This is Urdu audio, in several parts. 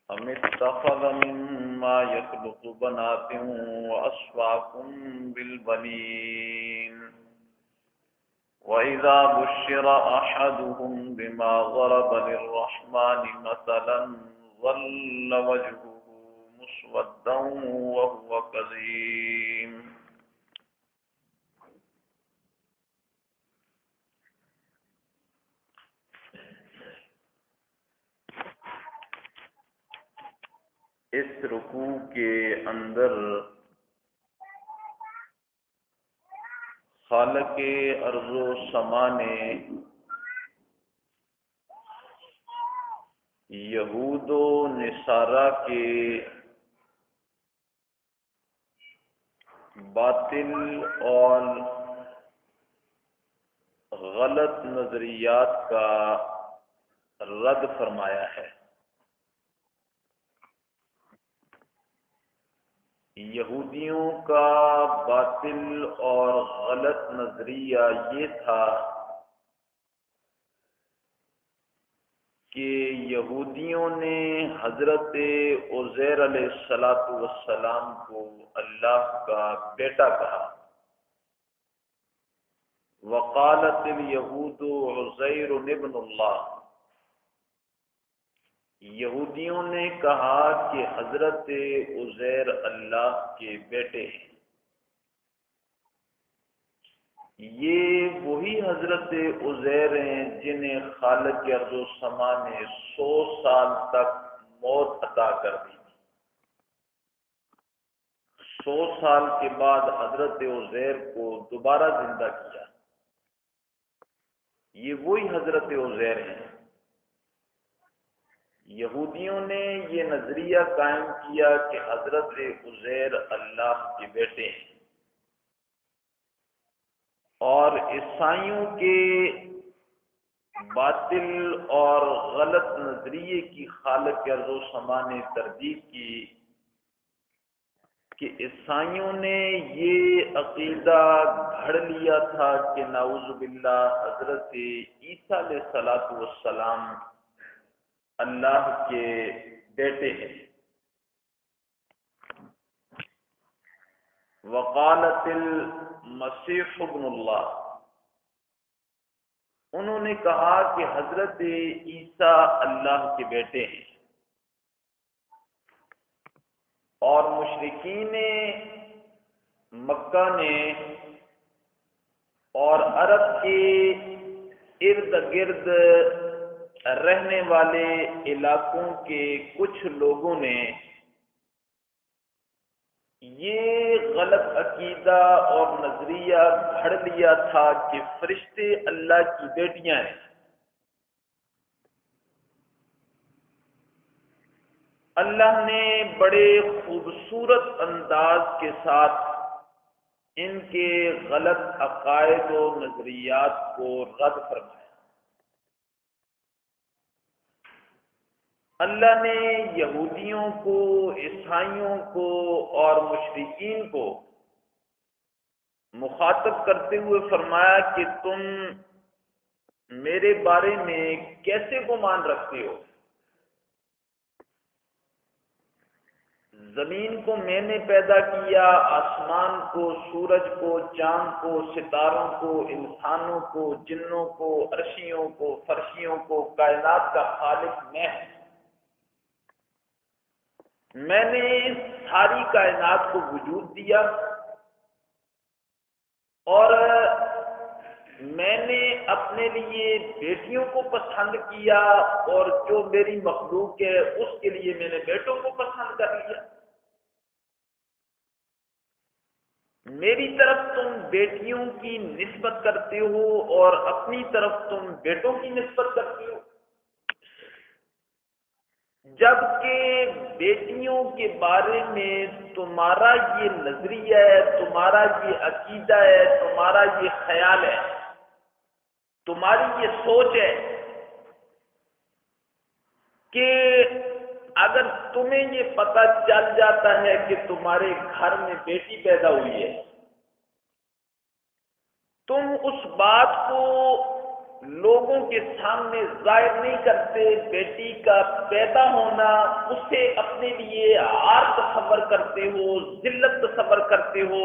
أم اتخذ مما يخلق بنات وأصفاكم بالبنين وإذا بشر أحدهم بما ضرب للرحمن مثلا ظل وجهه مسودا وهو كظيم. اس رکوع کے اندر خالق ارض و سما نے یہود و نصارہ کے باطل اور غلط نظریات کا رد فرمایا ہے۔ یہودیوں کا باطل اور غلط نظریہ یہ تھا کہ یہودیوں نے حضرت عزیر علیہ السلام کو اللہ کا بیٹا کہا۔ وقالت الیہود عزیر ابن اللہ، یہودیوں نے کہا کہ حضرت عزیر اللہ کے بیٹے ہیں۔ یہ وہی حضرت عزیر ہیں جنہیں خالق ارض و سما نے 100 سال تک موت عطا کر دی۔ 100 سال کے بعد حضرت عزیر کو دوبارہ زندہ کیا۔ یہ وہی حضرت عزیر ہیں۔ یہودیوں نے یہ نظریہ قائم کیا کہ حضرت عزیر اللہ کے بیٹے ہیں، اور عیسائیوں کے باطل اور غلط نظریے کی خالق ارض و سما نے تردید کی کہ عیسائیوں نے یہ عقیدہ گھڑ لیا تھا کہ نعوذ باللہ حضرت عیسیٰ علیہ السلام اللہ کے بیٹے ہیں۔ وقالت المسیح ابن اللہ، انہوں نے کہا کہ حضرت عیسیٰ اللہ کے بیٹے ہیں، اور مشرکین مکہ نے اور عرب کے ارد گرد رہنے والے علاقوں کے کچھ لوگوں نے یہ غلط عقیدہ اور نظریہ گھڑ لیا تھا کہ فرشتے اللہ کی بیٹیاں ہیں۔ اللہ نے بڑے خوبصورت انداز کے ساتھ ان کے غلط عقائد و نظریات کو رد فرمایا۔ اللہ نے یہودیوں کو، عیسائیوں کو اور مشرکین کو مخاطب کرتے ہوئے فرمایا کہ تم میرے بارے میں کیسے گمان رکھتے ہو؟ زمین کو میں نے پیدا کیا، آسمان کو، سورج کو، چاند کو، ستاروں کو، انسانوں کو، جنوں کو، عرشیوں کو، فرشیوں کو، کائنات کا خالق میں ہوں۔ میں نے اس ساری کائنات کو وجود دیا، اور میں نے اپنے لیے بیٹیوں کو پسند کیا، اور جو میری مخلوق ہے اس کے لیے میں نے بیٹوں کو پسند کر لیا۔ میری طرف تم بیٹیوں کی نسبت کرتے ہو اور اپنی طرف تم بیٹوں کی نسبت کرتے ہو، جبکہ بیٹیوں کے بارے میں تمہارا یہ نظریہ ہے، تمہارا یہ عقیدہ ہے، تمہارا یہ خیال ہے، تمہاری یہ سوچ ہے کہ اگر تمہیں یہ پتہ چل جاتا ہے کہ تمہارے گھر میں بیٹی پیدا ہوئی ہے، تم اس بات کو لوگوں کے سامنے ظاہر نہیں کرتے، بیٹی کا پیدا ہونا اسے اپنے لیے عار تصور کرتے ہو، ذلت تصور کرتے ہو،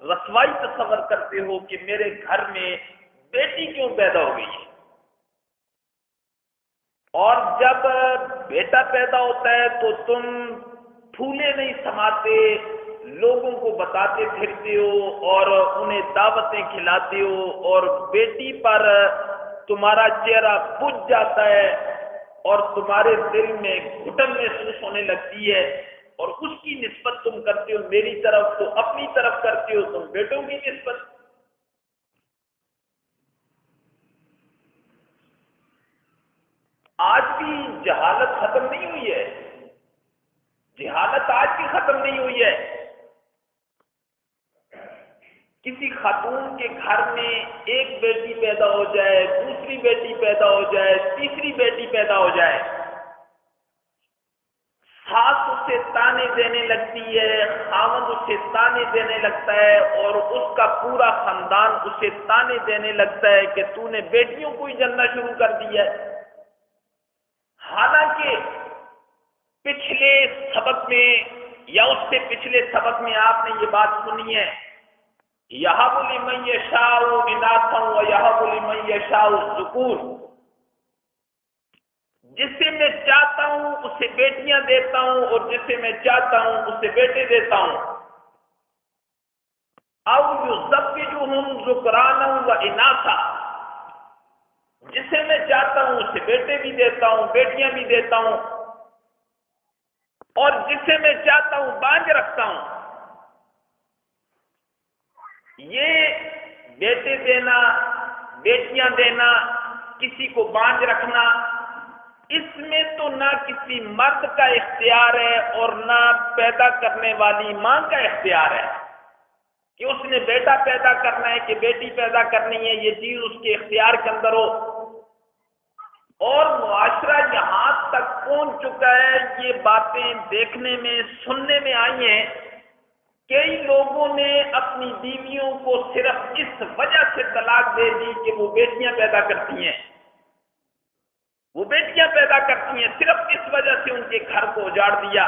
رسوائی تصور کرتے ہو کہ میرے گھر میں بیٹی کیوں پیدا ہو گئی ہے۔ اور جب بیٹا پیدا ہوتا ہے تو تم پھولے نہیں سماتے، لوگوں کو بتاتے پھرتے ہو اور انہیں دعوتیں کھلاتے ہو، اور بیٹی پر تمہارا چہرہ بجھ جاتا ہے اور تمہارے دل میں گھٹن محسوس ہونے لگتی ہے، اور اس کی نسبت تم کرتے ہو میری طرف، تو اپنی طرف کرتے ہو تم بیٹوں کی نسبت۔ آج بھی جہالت ختم نہیں ہوئی ہے، جہالت آج بھی ختم نہیں ہوئی ہے۔ کسی خاتون کے گھر میں ایک بیٹی پیدا ہو جائے، دوسری بیٹی پیدا ہو جائے، تیسری بیٹی پیدا ہو جائے، ساس اسے تانے دینے لگتی ہے، خاوند اسے تانے دینے لگتا ہے، اور اس کا پورا خاندان اسے تانے دینے لگتا ہے کہ تو نے بیٹیوں کو ہی جلنا شروع کر دیا ہے۔ حالانکہ پچھلے سبق میں یا اس سے پچھلے سبق میں آپ نے یہ بات سنی ہے، یَهَبُ لِمَن یَشَاءُ إِنَاثًا وَیَهَبُ لِمَن یَشَاءُ الذُّکُورَ، جسے میں چاہتا ہوں اسے بیٹیاں دیتا ہوں اور جسے میں چاہتا ہوں اسے بیٹے دیتا ہوں۔ أَوْ يُزَوِّجُهُمْ ذُكْرَانًا وَإِنَاثًا، جسے میں چاہتا ہوں اسے بیٹے بھی دیتا ہوں، بیٹیاں بھی دیتا ہوں، اور جسے میں چاہتا ہوں بانجھ رکھتا ہوں۔ یہ بیٹے دینا، بیٹیاں دینا، کسی کو بانجھ رکھنا، اس میں تو نہ کسی مرد کا اختیار ہے اور نہ پیدا کرنے والی ماں کا اختیار ہے کہ اس نے بیٹا پیدا کرنا ہے کہ بیٹی پیدا کرنی ہے، یہ چیز اس کے اختیار کے اندر ہو۔ اور معاشرہ یہاں تک پہنچ چکا ہے، یہ باتیں دیکھنے میں سننے میں آئی ہیں، کئی لوگوں نے اپنی بیویوں کو صرف اس وجہ سے طلاق دے دی کہ وہ بیٹیاں پیدا کرتی ہیں، وہ بیٹیاں پیدا کرتی ہیں، صرف اس وجہ سے ان کے گھر کو اجاڑ دیا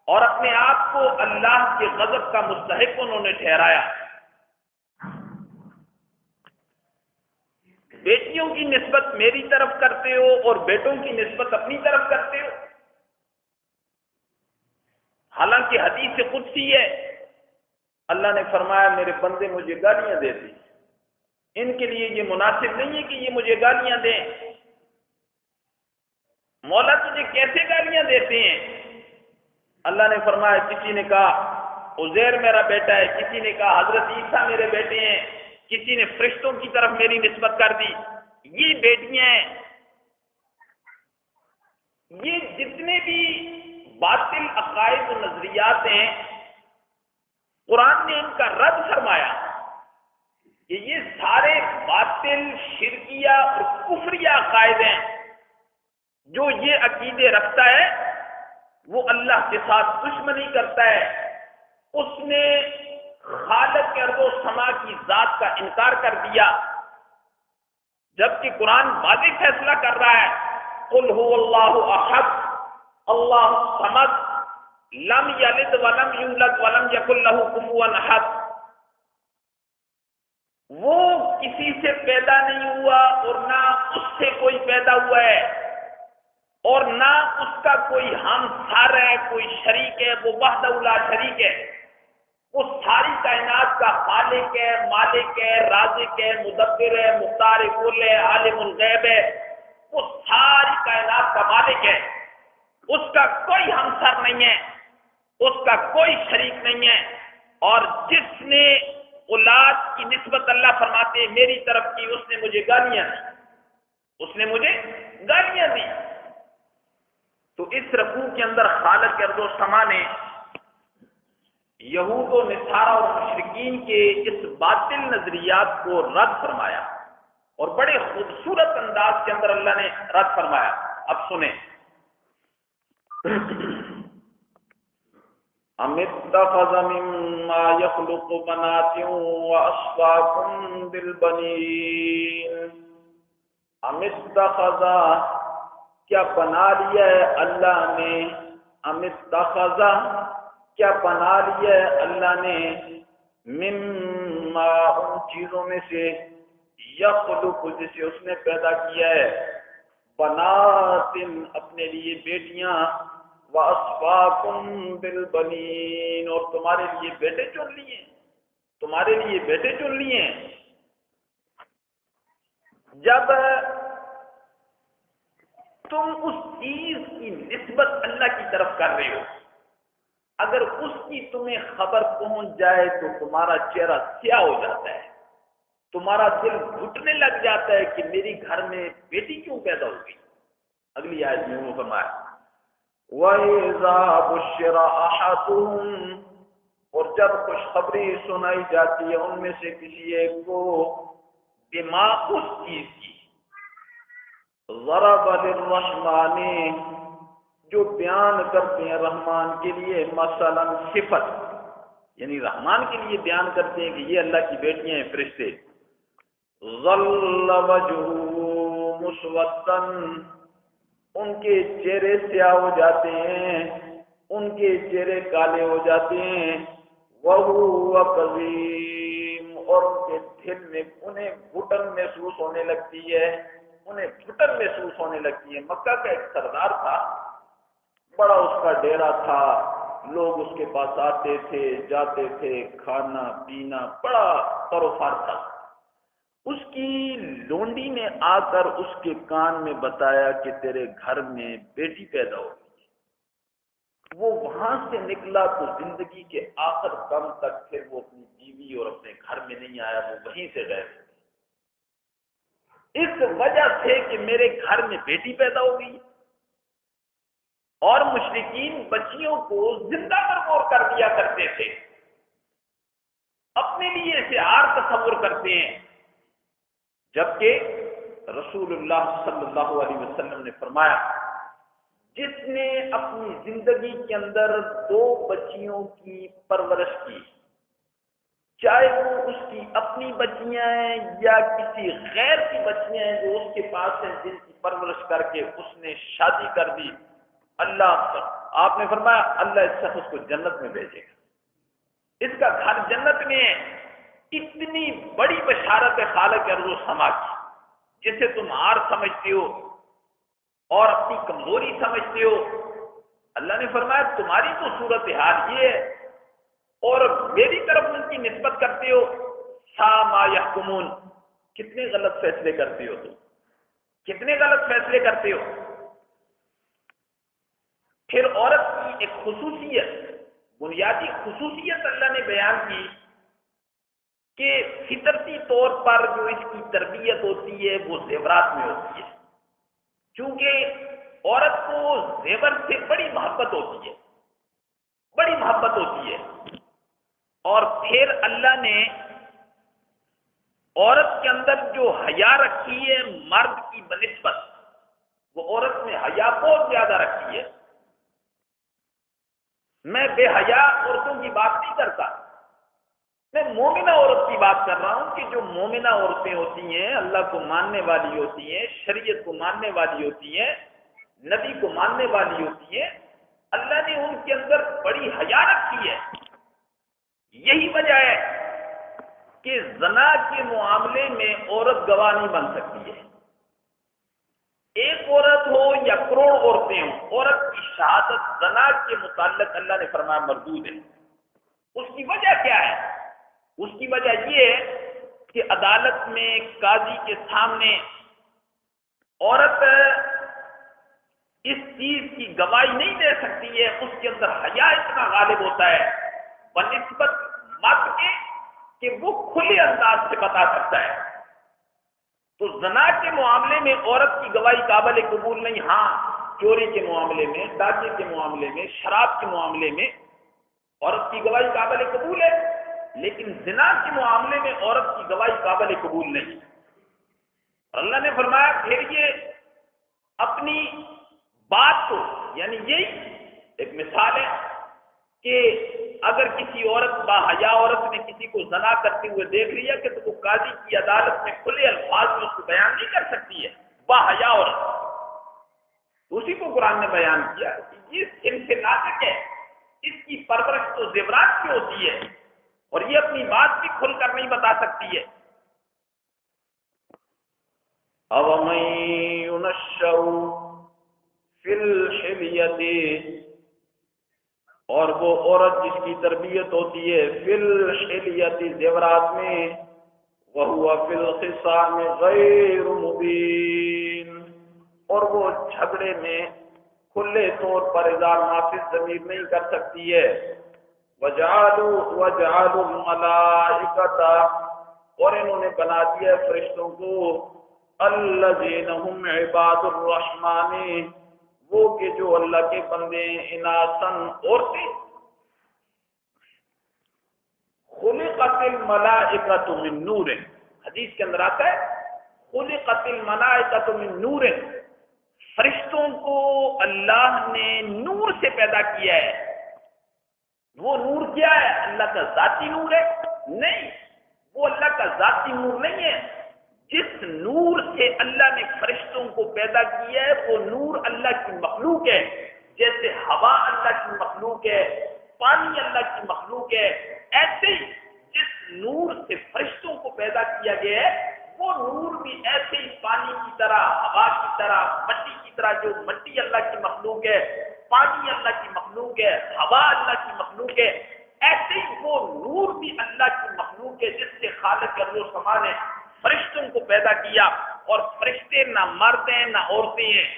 اور اپنے آپ کو اللہ کے غضب کا مستحق انہوں نے ٹھہرایا۔ بیٹیوں کی نسبت میری طرف کرتے ہو اور بیٹوں کی نسبت اپنی طرف کرتے ہو، حالانکہ حدیث قدسی ہے، اللہ نے فرمایا میرے بندے مجھے گالیاں دیتے ہیں، ان کے لیے یہ مناسب نہیں ہے کہ یہ مجھے گالیاں دیں۔ مولا تجھے کیسے گالیاں دیتے ہیں؟ اللہ نے فرمایا کسی نے کہا عزیر میرا بیٹا ہے، کسی نے کہا حضرت عیسیٰ میرے بیٹے ہیں، کسی نے فرشتوں کی طرف میری نسبت کر دی، یہ بیٹیاں ہیں۔ یہ جتنے بھی باطل عقائد و نظریات ہیں، قرآن نے ان کا رد فرمایا کہ یہ سارے باطل شرکیہ اور کفریہ عقائد ہیں۔ جو یہ عقیدے رکھتا ہے وہ اللہ کے ساتھ دشمنی کرتا ہے، اس نے خالق ارض و سما کی ذات کا انکار کر دیا، جبکہ قرآن واضح فیصلہ کر رہا ہے قل هو اللہ احد اللہ الصمد لم یلد ولم یولد ولم یکن له کفوا احد، وہ کسی سے پیدا نہیں ہوا اور نہ اس سے کوئی پیدا ہوا ہے اور نہ اس کا کوئی ہمسر ہے، کوئی شریک ہے، وہ وحدہ لا شریک ہے، وہ ساری کائنات کا خالق ہے، مالک ہے، رازق ہے، مدبر ہے، مختار کل ہے، عالم الغیب ہے، وہ ساری کائنات کا مالک ہے، اس کا کوئی ہمسر نہیں ہے، اس کا کوئی شریک نہیں ہے، اور جس نے اولاد کی نسبت اللہ فرماتے میری طرف کی، اس نے مجھے گالیاں دی، اس نے مجھے گالیاں دی۔ تو اس رکوع کے اندر خالق ارض و سما نے یہود و نصارہ اور مشرکین کے اس باطل نظریات کو رد فرمایا، اور بڑے خوبصورت انداز کے اندر اللہ نے رد فرمایا۔ اب سنیں، ام اتخذ مما يخلق بنات واصفاكم بالبنين امستخذ، کیا بنا لیا ہے اللہ نے، امستخذ، کیا بنا لیا ہے اللہ نے، مما، ان چیزوں میں سے، یخلق، جسے اس نے پیدا کیا ہے، بنات، اپنے لیے بیٹیاں، وَأَصْفَاكُمْ بِالْبَنِينَ، اور تمہارے لیے بیٹے چن لیے، تمہارے لیے بیٹے چن لیے۔ جب تم اس چیز کی نسبت اللہ کی طرف کر رہے ہو، اگر اس کی تمہیں خبر پہنچ جائے تو تمہارا چہرہ سیاہ ہو جاتا ہے، تمہارا دل گھٹنے لگ جاتا ہے کہ میری گھر میں بیٹی کیوں پیدا ہو گئی۔ اگلی آیت میں وہ فرمایا وَإِذَا بُشِّرَ أَحَدُهُمْ، اور جب خوشخبری سنائی جاتی ہے ان میں سے کسی ایک کو، بما، اس چیز کی، ضرب للرحمن، جو بیان کرتے ہیں رحمان کے لیے، مثلا صفت، یعنی رحمان کے لیے بیان کرتے ہیں کہ یہ اللہ کی بیٹیاں ہیں فرشتے، ظل وجهه مسودا، ان کے چہرے سیاہ ہو جاتے ہیں، ان کے چہرے کالے ہو جاتے ہیں، وَهُوَ كَظِيمٌ، اور ان کے دل میں انہیں گھٹن محسوس ہونے لگتی ہے، انہیں گھٹن محسوس ہونے لگتی ہے۔ مکہ کا ایک سردار تھا، بڑا اس کا ڈیرا تھا، لوگ اس کے پاس آتے تھے جاتے تھے، کھانا پینا بڑا پروفار تھا۔ اس کی لونڈی نے آ کر اس کے کان میں بتایا کہ تیرے گھر میں بیٹی پیدا ہوگی۔ وہ وہاں سے نکلا تو زندگی کے آخر دم تک پھر وہ اپنی بیوی اور اپنے گھر میں نہیں آیا، وہ وہیں سے گئے، اس وجہ سے کہ میرے گھر میں بیٹی پیدا ہو گئی۔ اور مشرکین بچیوں کو زندہ برمور کر دیا کرتے تھے، اپنے لیے شعار تصور کرتے ہیں، جبکہ رسول اللہ صلی اللہ علیہ وسلم نے فرمایا جس نے اپنی زندگی کے اندر 2 بچیوں کی پرورش کی، چاہے وہ اس کی اپنی بچیاں ہیں یا کسی غیر کی بچیاں ہیں جو اس کے پاس ہیں، جن کی پرورش کر کے اس نے شادی کر دی، اللہ، آپ نے فرمایا اللہ اس شخص کو جنت میں بھیجے گا، اس کا گھر جنت میں ہے۔ اتنی بڑی بشارت ہے خالق ارض و سما کی، جسے تم ہار سمجھتے ہو اور اپنی کمزوری سمجھتے ہو، اللہ نے فرمایا تمہاری تو صورتحال یہ ہے اور میری طرف ان کی نسبت کرتے ہو، سا ما یحکمون، کتنے غلط فیصلے کرتے ہو تم، کتنے غلط فیصلے کرتے ہو۔ پھر عورت کی ایک خصوصیت، بنیادی خصوصیت اللہ نے بیان کی کہ فطرتی طور پر جو اس کی تربیت ہوتی ہے وہ زیورات میں ہوتی ہے، کیونکہ عورت کو زیور سے بڑی محبت ہوتی ہے، بڑی محبت ہوتی ہے۔ اور پھر اللہ نے عورت کے اندر جو حیا رکھی ہے مرد کی بنسبت، وہ عورت میں حیا بہت زیادہ رکھی ہے۔ میں بے حیا عورتوں کی بات نہیں کرتا، میں مومنہ عورت کی بات کر رہا ہوں کہ جو مومنہ عورتیں ہوتی ہیں، اللہ کو ماننے والی ہوتی ہیں، شریعت کو ماننے والی ہوتی ہیں، نبی کو ماننے والی ہوتی ہیں، اللہ نے ان کے اندر بڑی حیا رکھی ہے۔ یہی وجہ ہے کہ زنا کے معاملے میں عورت گواہ نہیں بن سکتی ہے۔ ایک عورت ہو یا کروڑ عورتیں ہوں، عورت کی شہادت زنا کے متعلق اللہ نے فرمایا مردود ہے۔ اس کی وجہ کیا ہے؟ اس کی وجہ یہ ہے کہ عدالت میں قاضی کے سامنے عورت اس چیز کی گواہی نہیں دے سکتی ہے، اس کے اندر حیا اتنا غالب ہوتا ہے بنسبت مرد کے کہ وہ کھلے انداز سے بتا سکتا ہے۔ تو زنا کے معاملے میں عورت کی گواہی قابل قبول نہیں، ہاں چوری کے معاملے میں، ڈاکے کے معاملے میں، شراب کے معاملے میں عورت کی گواہی قابل قبول ہے، لیکن زنا کے معاملے میں عورت کی گواہی قابل قبول نہیں۔ اور اللہ نے فرمایا پھر یہ اپنی بات کو، یعنی یہی ایک مثال ہے کہ اگر کسی عورت باحیا عورت نے کسی کو زنا کرتے ہوئے دیکھ لیا کہ تو وہ قاضی کی عدالت میں کھلے الفاظ میں اس کو بیان نہیں کر سکتی ہے، باحیا عورت. اسی کو قرآن نے بیان کیا کہ یہ ان سے نازک ہے، اس کی پرورش تو زیورات کی ہوتی ہے اور یہ اپنی بات بھی کھل کر نہیں بتا سکتی ہے. أَوَمَن يُنَشَّأُ فِي الْحِلْيَةِ، اور وہ عورت جس کی تربیت ہوتی ہے فی الحلیۃ زیورات میں، وَهُوَ فِي الْخِصَامِ غَيْرُ مُبِينٍ، اور وہ جھگڑے میں کھلے طور پر اظہار نافذ ضمیر نہیں کر سکتی ہے. وَجَعَلُوا الْمَلَائِكَةَ، اور انہوں نے بنا دیا فرشتوں کو الَّذِينَ هُمْ عِبَادُ الرَّحْمَنِ، وہ کہ جو اللہ کے بندے اناسن عورتیں. خلقت الملائکۃ من نور، حدیث کے اندر آتا ہے خلقت الملائکۃ من نور، فرشتوں کو اللہ نے نور سے پیدا کیا ہے. وہ نور کیا ہے؟ اللہ کا ذاتی نور ہے؟ نہیں، وہ اللہ کا ذاتی نور نہیں ہے. جس نور سے اللہ نے فرشتوں کو پیدا کیا ہے وہ نور اللہ کی مخلوق ہے. جیسے ہوا اللہ کی مخلوق ہے، پانی اللہ کی مخلوق ہے، ایسے ہی جس نور سے فرشتوں کو پیدا کیا گیا ہے وہ نور بھی ایسے ہی پانی کی طرح، ہوا کی طرح، مٹی کی طرح. جو مٹی اللہ کی مخلوق ہے، پانی اللہ کی مخلوق ہے، ہوا اللہ کی مخلوق ہے، ایسے ہی وہ نور بھی اللہ کی مخلوق ہے جس سے خالق ارض و سما نے فرشتوں کو پیدا کیا. اور فرشتے نہ مرد ہیں نہ عورتیں ہیں،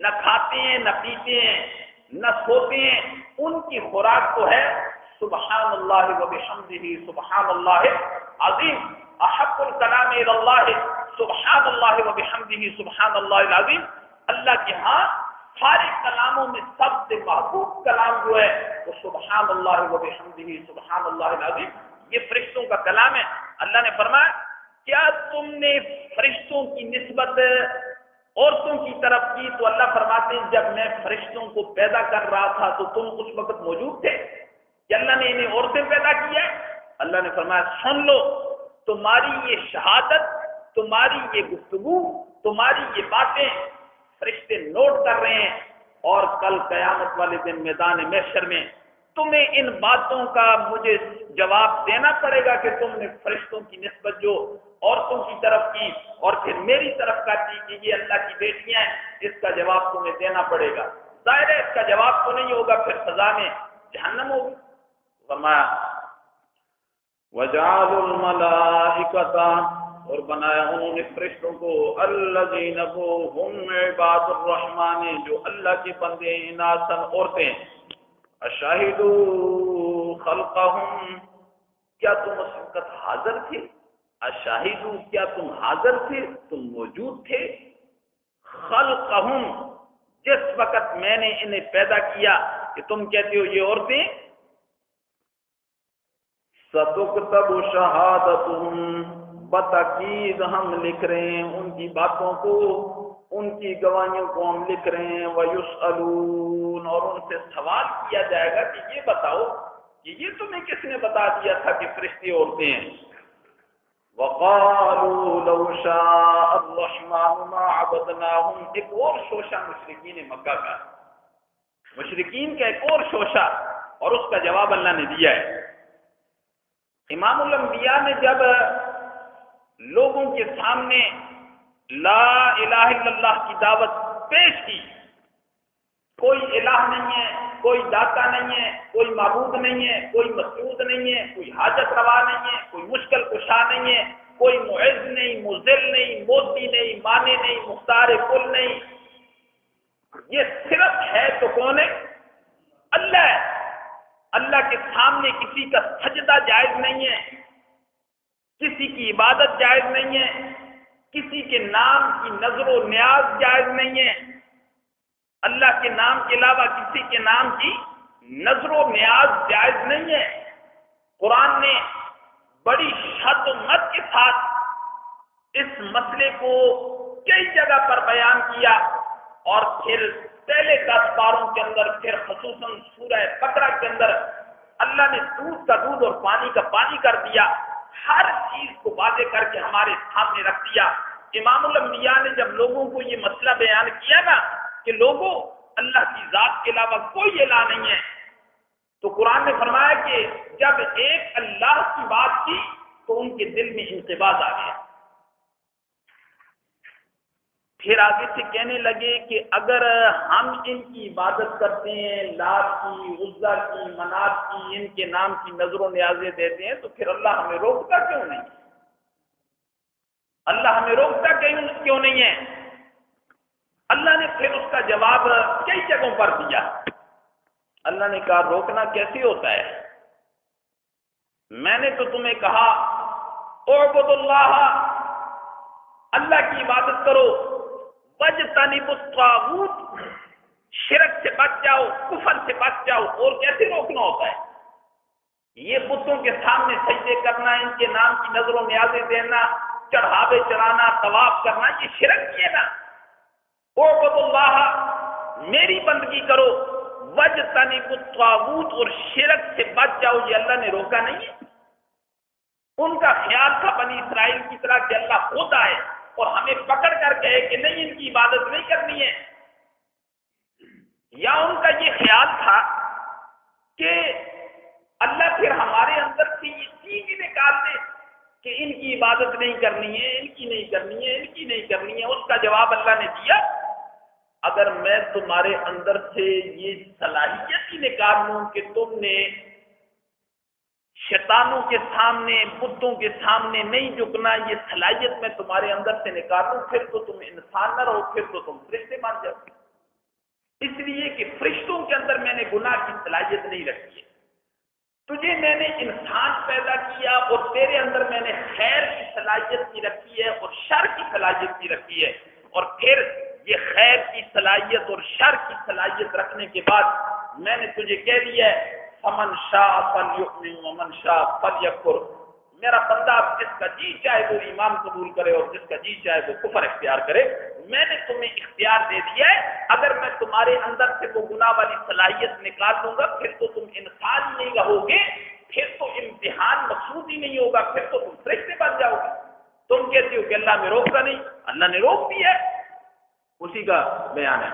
نہ کھاتے ہیں نہ پیتے ہیں نہ سوتے ہیں. ان کی خوراک تو ہے سبحان اللہ و بحمدہ سبحان اللہ عظیم. احب الکلام الی اللہ سبحان اللہ و بحمدہ سبحان اللہ العظیم. اللہ کے ہاں سارے کلاموں میں سب سے محبوب کلام جو ہے وہ سبحان اللہ و بحمدہ سبحان اللہ العظیم. یہ فرشتوں کا کلام ہے. اللہ نے فرمایا کیا تم نے فرشتوں کی نسبت عورتوں کی طرف کی؟ تو اللہ فرماتے ہیں جب میں فرشتوں کو پیدا کر رہا تھا تو تم اس وقت موجود تھے کہ اللہ نے انہیں عورتیں پیدا کی ہے؟ اللہ نے فرمایا سن لو، تمہاری یہ شہادت، تمہاری یہ گفتگو، تمہاری یہ باتیں فرشتے نوٹ کر رہے ہیں، اور کل قیامت والے دن میدان محشر میں تمہیں ان باتوں کا مجھے جواب دینا پڑے گا کہ تم نے فرشتوں کی نسبت جو عورتوں کی طرف کی اور پھر میری طرف کا کی کہ یہ اللہ کی بیٹیاں ہیں، اس کا جواب تمہیں دینا پڑے گا. ظاہر ہے اس کا جواب تو نہیں ہوگا، پھر سزا میں جہنم ہوگی. فرمایا وَجَعَلُوا الْمَلَائِكَةَ، اور بنایا انہوں نے فرشتوں کو الَّذِينَ هُمْ عِبَادُ الرَّحْمَنِ، جو اللہ کے بندے اناسن عورتیں. اشاہدوا خلقہم، کیا تم اس وقت حاضر تھے؟ اشاہدوا، کیا تم حاضر تھے، تم موجود تھے؟ خلقہم، جس وقت میں نے انہیں پیدا کیا کہ تم کہتے ہو یہ عورتیں. ستکتب شہادتہم، بتاکید ہم لکھ رہے ہیں ان کی باتوں کو، ان کی گواہیوں کو ہم لکھ رہے ہیں. وَيُسْأَلُونَ، اور ان سے سوال کیا جائے گا کہ یہ بتاؤ کہ یہ تمہیں کس نے بتا دیا تھا کہ فرشتے عورتیں ہیں. وَقَالُوا لَوْ شَاءَ الرَّحْمَنُ مَا عَبَدْنَاهُمْ، ایک اور شوشہ مشرکین مکہ کا، مشرکین کا ایک اور شوشہ، اور اس کا جواب اللہ نے دیا ہے. امام الانبیاء نے جب لوگوں کے سامنے لا الہ الا اللہ کی دعوت پیش کی، کوئی الہ نہیں ہے، کوئی داتا نہیں ہے، کوئی معبود نہیں ہے، کوئی مسعود نہیں ہے، کوئی حاجت روا نہیں ہے، کوئی مشکل کشا نہیں ہے، کوئی معز نہیں، مذل نہیں، موتی نہیں، مانے نہیں، مختار کل نہیں، یہ صرف ہے تو کون ہے؟ اللہ ہے. اللہ کے سامنے کسی کا سجدہ جائز نہیں ہے، کسی کی عبادت جائز نہیں ہے، کسی کے نام کی نظر و نیاز جائز نہیں ہے. اللہ کے نام کے علاوہ کسی کے نام کی نظر و نیاز جائز نہیں ہے. قرآن نے بڑی شد و مت کے ساتھ اس مسئلے کو کئی جگہ پر بیان کیا، اور پھر پہلے 10 پاروں کے اندر، پھر خصوصاً سورہ بقرہ کے اندر اللہ نے دودھ کا دودھ اور پانی کا پانی کر دیا. ہر چیز کو واضح کر کے ہمارے سامنے رکھ دیا. امام الانبیاء نے جب لوگوں کو یہ مسئلہ بیان کیا نا کہ لوگوں اللہ کی ذات کے علاوہ کوئی الہ نہیں ہے، تو قرآن نے فرمایا کہ جب ایک اللہ کی بات کی تو ان کے دل میں انقباض آ گیا. پھر آگے سے کہنے لگے کہ اگر ہم ان کی عبادت کرتے ہیں، لات کی، عزا کی، منات کی، ان کے نام کی نظر و نیازیں دیتے ہیں، تو پھر اللہ ہمیں روکتا کیوں نہیں؟ اللہ ہمیں روکتا کیوں نہیں ہے؟ اللہ نے پھر اس کا جواب کئی جگہوں پر دیا. اللہ نے کہا روکنا کیسے ہوتا ہے؟ میں نے تو تمہیں کہا اعبد اللہ، اللہ کی عبادت کرو، وَاجْتَنِبُوا الطَّاغُوتَ، شرک سے بچ جاؤ، کفر سے بچ جاؤ. اور کیسے روکنا ہوتا ہے؟ یہ بتوں کے سامنے سجدے کرنا، ان کے نام کی نظر و نیازیں دینا، چڑھاوے چڑھانا، طواف کرنا، یہ شرک کیے نا. اعبدوا اللہ، میری بندگی کرو، وَاجْتَنِبُوا الطَّاغُوتَ، اور شرک سے بچ جاؤ. یہ اللہ نے روکا نہیں ہے. ان کا خیال تھا بنی اسرائیل کی طرح کہ اللہ خود آئے اور ہمیں پکڑ کر کہے کہ نہیں، ان کی عبادت نہیں کرنی ہے. یا ان کا یہ خیال تھا کہ اللہ پھر ہمارے اندر سے یہ چیز ہی نکال دے کہ ان کی عبادت نہیں کرنی ہے، ان کی نہیں کرنی ہے، ان کی نہیں کرنی ہے. اس کا جواب اللہ نے دیا، اگر میں تمہارے اندر سے یہ صلاحیت ہی نکال لوں کہ تم نے شیطانوں کے سامنے، بتوں کے سامنے نہیں جھکنا، یہ صلاحیت میں تمہارے اندر سے نکالوں، پھر تو تم انسان نہ رہو، پھر تو تم فرشتے بن جاؤ. اس لیے کہ فرشتوں کے اندر میں نے گناہ کی صلاحیت نہیں رکھی ہے. تجھے میں نے انسان پیدا کیا اور تیرے اندر میں نے خیر کی صلاحیت کی رکھی ہے اور شر کی صلاحیت کی رکھی ہے. اور پھر یہ خیر کی صلاحیت اور شر کی صلاحیت رکھنے کے بعد میں نے تجھے کہہ دیا ہے فمن شاء فلیؤمن ومن شاء فلیکفر. میرا بندہ جس کا جی چاہے وہ ایمان قبول کرے اور جس کا جی چاہے وہ کفر اختیار کرے. میں نے تمہیں اختیار دے دیا ہے. اگر میں تمہارے اندر سے وہ گناہ والی صلاحیت نکال دوں گا، پھر تو تم انسان ہی نہیں رہو گے، پھر تو امتحان مقصود ہی نہیں ہوگا، پھر تو تم فرشتے بن جاؤ گے. تم کہتے ہو کہ اللہ نے روکا نہیں، اللہ نے روک دیا ہے. اسی کا بیان ہے.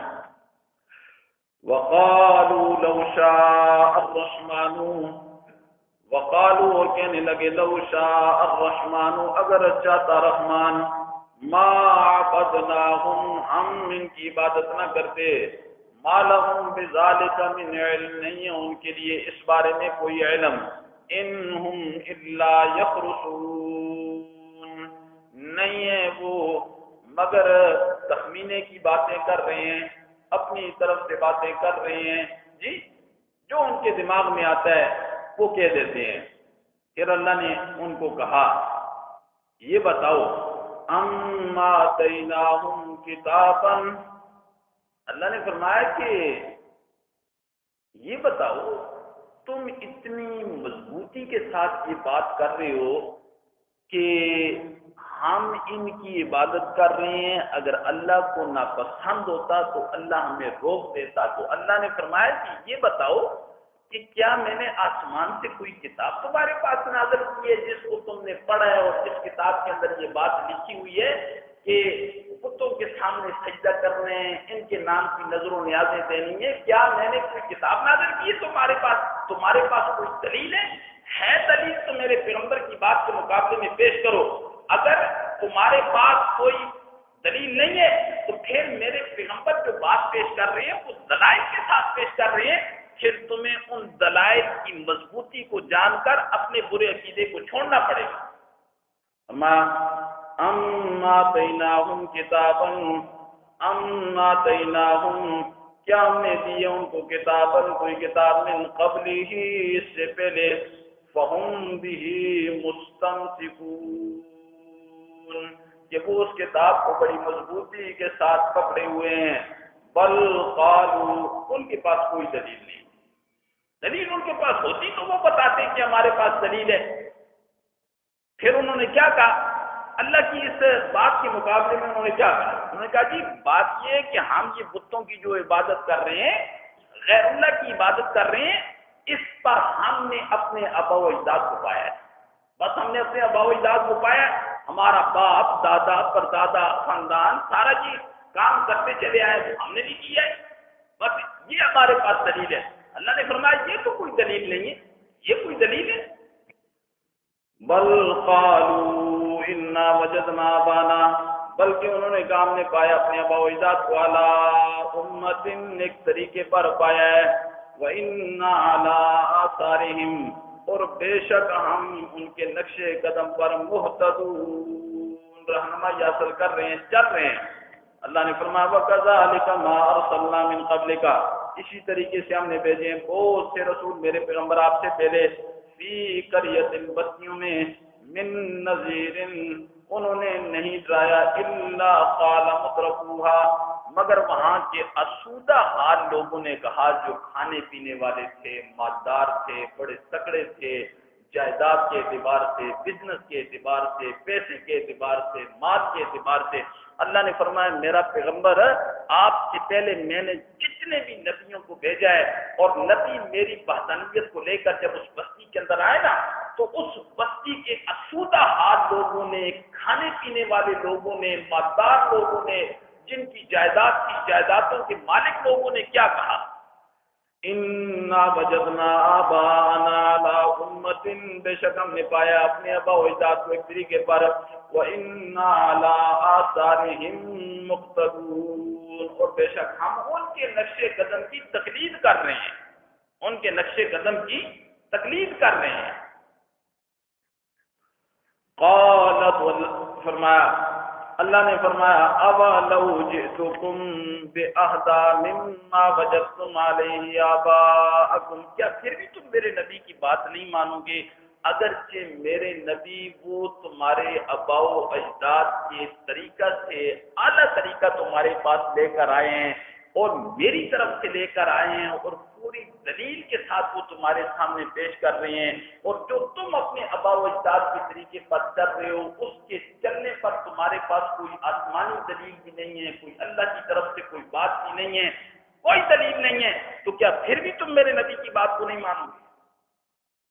وَقَالُوا لَوْ شَاءَ الرَّحْمَنُ، وقالوا، اور کہنے لگے لو شاء الرحمن، اگر چاہتا رحمان، ما عبدناہم، ہم ان کی عبادت نہ کرتے، ما لہم بذالک من علم، نہیں ہے ان کے لیے اس بارے میں کوئی علم، انہم الا یخرصون، نہیں ہے وہ مگر تخمینے کی باتیں کر رہے ہیں، اپنی طرف سے باتیں کر رہے ہیں، جی جو ان کے دماغ میں آتا ہے وہ کہہ دیتے ہیں. پھر اللہ نے ان کو کہا یہ بتاؤ، اما آتیناہم کتابا، اللہ نے فرمایا کہ یہ بتاؤ تم اتنی مضبوطی کے ساتھ یہ بات کر رہے ہو کہ ہم ان کی عبادت کر رہے ہیں، اگر اللہ کو ناپسند ہوتا تو اللہ ہمیں روک دیتا. تو اللہ نے فرمایا کہ یہ بتاؤ کہ کیا میں نے آسمان سے کوئی کتاب تمہارے پاس نازل کی ہے جس کو تم نے پڑھا ہے اور جس کتاب کے اندر یہ بات لکھی ہوئی ہے کہ بتوں کے سامنے سجدہ کرنے، ان کے نام کی نظر و نیازیں دینی ہے؟ کیا میں نے کوئی کتاب نازل کی ہے تمہارے پاس کوئی دلیل ہے دلیل تو میرے پیغمبر کی بات کے مقابلے میں پیش کرو. اگر تمہارے پاس کوئی دلیل نہیں ہے تو پھر میرے پیغمبر جو بات پیش کر رہے ہیں وہ دلائل کے ساتھ پیش کر رہے ہیں، پھر تمہیں ان دلائل کی مضبوطی کو جان کر اپنے برے عقیدے کو چھوڑنا پڑے گا. اما آتیناہم کتابا، اما آتیناہم، کیا ہم نے دیے ان کو کتابا، کوئی کتاب، من قبلہ، اس سے پہلے، فہم بہ مستمسکون، کہ وہ اس کتاب کو بڑی مضبوطی کے ساتھ پکڑے ہوئے ہیں. بل قالوا، ان کے پاس کوئی دلیل نہیں. دلیل ان کے پاس ہوتی تو وہ بتاتے کہ ہمارے پاس دلیل ہے. پھر انہوں نے کیا کہا اللہ کی اس بات کے مقابلے میں؟ انہوں نے کیا کہا؟ انہوں نے کہا جی بات یہ ہے کہ ہم یہ بتوں کی جو عبادت کر رہے ہیں، غیر اللہ کی عبادت کر رہے ہیں، اس پر ہم نے اپنے آبا و اجداد کو پایا ہے. بس ہم نے اپنے آبا و اجداد کو پایا. ہمارا باپ دادا پردادا خاندان سارا چیز کام کرتے چلے آئے تو ہم نے بھی کیا ہے، بس یہ ہمارے پاس دلیل ہے۔ اللہ نے فرمایا یہ تو کوئی دلیل نہیں ہے، یہ کوئی دلیل ہے؟ بل قالوا انا وجدنا آبانا، بلکہ انہوں نے کہا ہم نے پایا اپنے آبا و اجداد کو علی امت، ایک طریقے پر پایا ہے، وَإِنَّا عَلَىٰ آثَارِهِمْ، اور بے شک ہم ان کے نقش قدم پر مہتدون، رہنمائی حاصل کر رہے ہیں، چل رہے ہیں۔ اللہ نے فرمایا وَكَذَٰلِكَ مَا أَرْسَلْنَا مِن قَبْلِكَ، اسی طریقے سے ہم نے بھیجے ہیں بہت سے رسول میرے پیغمبر آپ سے پہلے، فی قریۃ، بستیوں میں، من نذیر، انہوں نے نہیں ڈرایا، الا قال مترفوها، مگر وہاں کے اسودہ حال لوگوں نے کہا، جو کھانے پینے والے تھے، مالدار تھے، بڑے تکڑے تھے، جائیداد کے اعتبار سے، بزنس کے اعتبار سے، پیسے کے اعتبار سے، مال کے اعتبار سے، اللہ نے فرمایا میرا پیغمبر آپ سے پہلے میں نے جتنے بھی نبیوں کو بھیجا ہے، اور نبی میری وحدانیت کو لے کر جب اس بستی کے اندر آئے نا، تو اس بستی کے اسودہ حال لوگوں نے، کھانے پینے والے لوگوں نے، مالدار لوگوں نے، جن کی جائیداد کی، جائیدادوں کے مالک لوگوں نے کیا کہا؟ انا وجدنا آباءنا علی امت، بے شک ہم نے پایا اپنے آبا و اجداد کو ایک طریقے پر، وَإِنَّا عَلَىٰ آثَارِهِمْ مُقْتَدُونَ، اور بے شک ہم ان کے نقش قدم کی تقلید کر رہے ہیں، ان کے نقش قدم کی تقلید کر رہے ہیں۔ قالت، فرمایا اللہ نے فرمایا اَوَلَوْ جِئْتُكُمْ بِأَهْدَىٰ مِمَّا وَجَدتُّمْ عَلَيْهِ آبَاءَكُمْ، کیا پھر بھی تم میرے نبی کی بات نہیں مانو گے، اگرچہ میرے نبی وہ تمہارے آبا و اجداد کے طریقہ سے اعلیٰ طریقہ تمہارے پاس لے کر آئے ہیں، اور میری طرف سے لے کر آئے ہیں، اور پوری دلیل کے ساتھ وہ تمہارے سامنے پیش کر رہے ہیں، اور جو تم اپنے آبا و اجداد کے طریقے پر چل رہے ہو، اس کے چلنے پر تمہارے پاس کوئی آسمانی دلیل بھی نہیں ہے، کوئی اللہ کی طرف سے کوئی بات بھی نہیں ہے، کوئی دلیل نہیں ہے، تو کیا پھر بھی تم میرے نبی کی بات کو نہیں مانو گے؟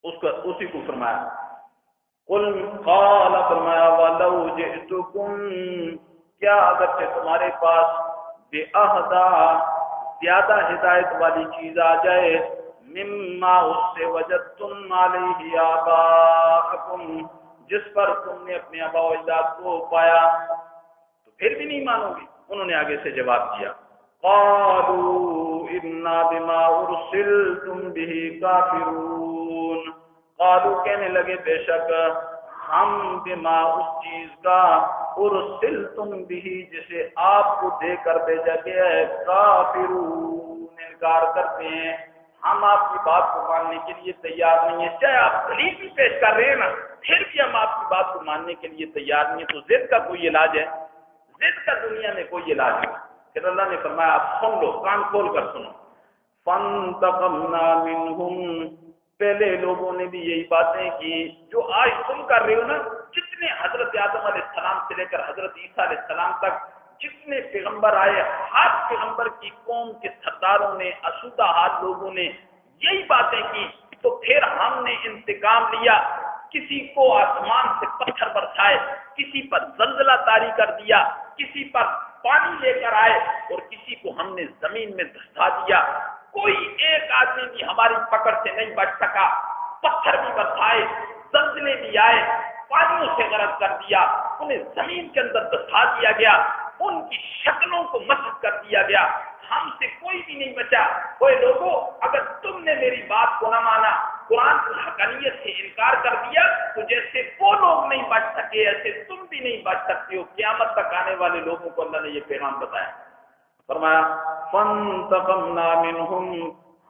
اسی کو فرمایا قل، قال، فرمایا وَلَوْ جِئْتُكُمْ، کیا اگرچہ تمہارے پاس بِأَهْدَىٰ، زیادہ ہدایت والی چیز آ جائے، مما، اس سے، وجدتم علیہ آباءکم، جس پر تم نے اپنے آبا و اجداد کو پایا، تو پھر بھی نہیں مانو گے؟ انہوں نے آگے سے جواب دیا، قالوا انا بما ارسلتم به کافرون، قالوا، کہنے لگے بے شک ہم بما، اس چیز کا، ارسلتم به، جسے آپ کو دے کر بھیجا گیا ہے، کافرون، انکار کرتے ہیں، ہم آپ کی بات کو ماننے کے لیے تیار نہیں ہیں، چاہے آپ دلیل بھی پیش کر رہے ہیں نا، پھر بھی ہم آپ کی بات کو ماننے کے لیے تیار نہیں ہیں۔ تو ضد کا کوئی علاج ہے؟ ضد کا دنیا میں کوئی علاج نہیں۔ پھر اللہ نے فرمایا آپ سن لو، کان کھول کر سنو، فانتقمنا منہم، پہلے لوگوں نے بھی یہی باتیں کی جو آج تم کر رہے ہو نا، جتنے حضرت آدم علیہ السلام سے لے کر حضرت عیسیٰ علیہ السلام تک جتنے پیغمبر آئے، ہر پیغمبر کی قوم کے سرداروں نے، اسودہ حال لوگوں نے یہی باتیں کی، تو پھر ہم نے انتقام لیا، کسی کو آسمان سے پتھر برسائے، کسی پر زلزلہ طاری کر دیا، کسی پر پانی لے کر آئے، اور کسی کو ہم نے زمین میں دھسا دیا، کوئی ایک آدمی بھی ہماری پکڑ سے نہیں بچ سکا، پتھر بھی برسائے، زلزلے بھی آئے، پانیوں سے غرق کر دیا، انہیں زمین کے اندر دھسا دیا گیا، ان کی شکلوں کو مسخ کر دیا گیا، ہم سے کوئی بھی نہیں بچا۔ کوئی لوگوں، اگر تم نے میری بات کو نہ مانا، قرآن کی حقانیت سے انکار کر دیا، تو جیسے وہ لوگ نہیں بچ سکے، ایسے تم بھی نہیں بچ سکتے ہو۔ قیامت تک آنے والے لوگوں کو اللہ نے یہ پیغام بتایا۔ فرمایا فانتقمنا منہم،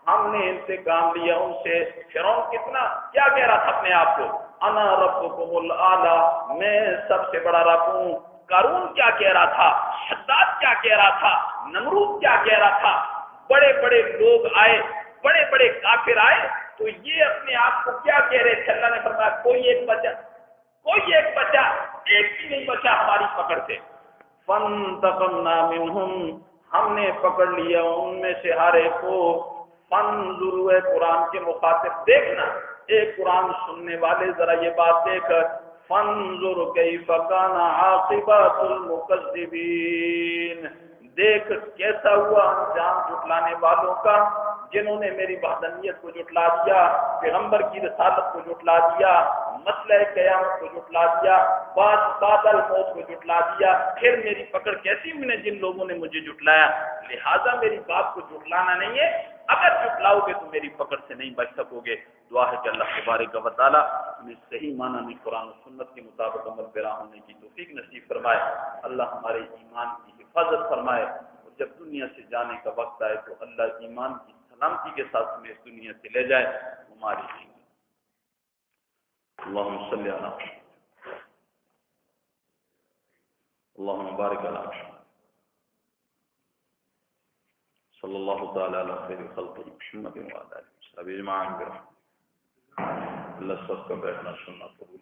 ہم نے انتقام لیا ان سے۔ فرعون کتنا کیا کہہ رہا تھا اپنے آپ کو، انا ربکم الاعلی، میں سب سے بڑا رب ہوں۔ قارون کیا کہہ رہا تھا، شداد کیا کہہ رہا تھا، نمرود کیا کہہ رہا تھا، بڑے بڑے لوگ آئے، بڑے بڑے کافر آئے، تو یہ اپنے آپ کو کیا کہہ رہے تھے؟ اللہ نے فرمایا کوئی ایک بچا، کوئی ایک بچا، ایک بھی نہیں بچا ہماری پکڑ سے۔ فانتقمنا منہم، ہم نے پکڑ لیا ان میں سے ہر ایک کو۔ فانظروا، قرآن کے مخاطب دیکھنا، ایک قرآن سننے والے ذرا یہ بات دیکھ، فانظر کیف کان عاقبۃ المکذبین، دیکھ کیسا ہوا انجام جھٹلانے والوں کا، جنہوں نے میری وحدانیت کو جھٹلا دیا، پیغمبر کی رسالت کو جھٹلا دیا، مسئلہ قیامت کو جھٹلا دیا، بعد الموت کو جھٹلا دیا۔ پھر میری پکڑ کیسی ہوئی جن لوگوں نے مجھے جھٹلایا، لہذا میری بات کو جھٹلانا نہیں ہے، اگر جھٹلاؤ گے تو میری پکڑ سے نہیں بچ سکو گے۔ دعا ہے کہ اللہ تبارک و تعالیٰ ہمیں صحیح معنی میں قرآن و سنت کے مطابق عمل پیرا ہونے کی توفیق نصیب فرمائے۔ اللہ ہمارے ایمان کی حفاظت فرمائے، اور جب دنیا سے جانے کا وقت آئے تو اللہ ایمان کی سلامتی کے ساتھ ہمیں اس دنیا سے لے جائے۔ ہماری اللہم صلی علی اللہم بارک علی صلی اللہ تعالی علی خیر خلق محمد وعلی آلہ وصحبہ اجمعین برحمتہ۔ اللہ سب کا بیٹھنا سننا قبول